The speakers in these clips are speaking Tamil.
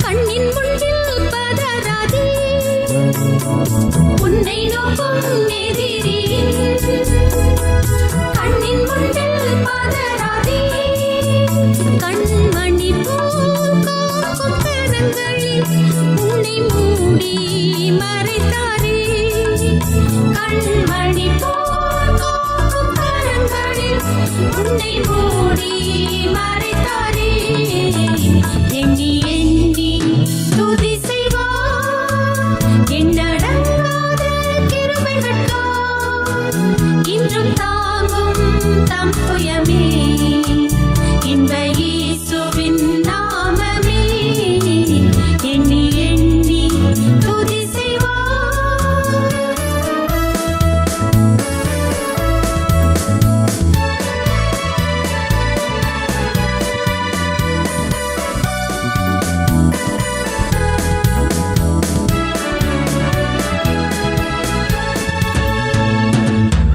கண்ணின் முன்னில் பதறாதே உன்னை நோக்கும் எதிரியின் கண்ணின் முன்னில் பதறாதே கண்மணி போல் காக்கும் கரங்களில் உன்னை மூடி மறைத்தாரே கண்மணி போல் காக்கும் கரங்களில் உன்னை மூடி மறைத்தாரே எண்ணி எண்ணி துதி செய்வார் எண்ணடங்காத கிருபைகளால் இன்றும் தாங்கும் தம் புயமே இன்ப இயேசுவின் நாமமே எண்ணி எண்ணி துதி செய்வார்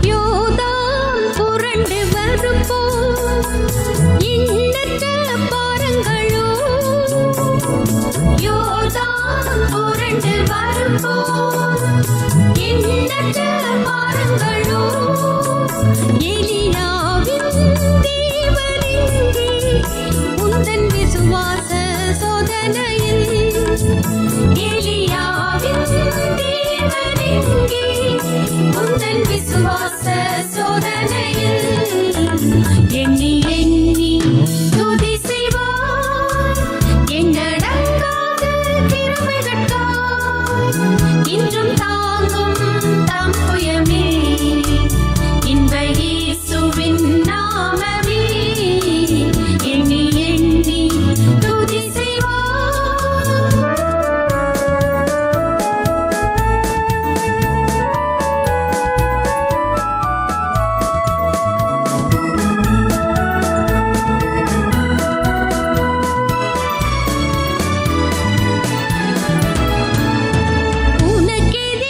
யோர்தான் புரண்டு வரும்போது எண்ணற்ற பாரங்களோ யோர்தான் புரண்டு வரும்போது எண்ணற்ற பாரங்களோ எலியாவின் தேவனெங்கே உந்தன் விசுவாச சோதனையில் எலியாவின் தேவனெங்கே உந்தன் விசுவாச சோதனையில் எண்ணி எண்ணி துதி செய்வார் எண்ணடங்காத கிருபைகளால் இன்றும் தாங்கும் தம் புயமே இன்ப இயேசுவின் நாமமே எண்ணி எண்ணி துதி செய்வார்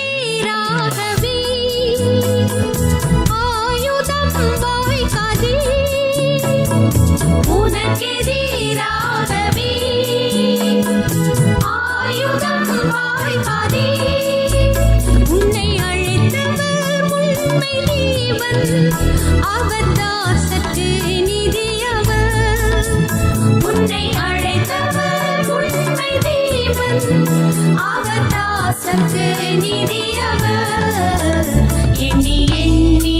உனக்கெதிராகவே ஆயுதம் வாய்க்காதே உனக்கெதிராகவே ஆயுதம் வாய்க்காதே உன்னை அழைத்தவர் உண்மை தேவன் அவர் தாசற்கு நிதியவர் உன்னை அழைத்தவர் உண்மை தேவன் அவர் தாசற்கு நிதியவர் எண்ணி எண்ணி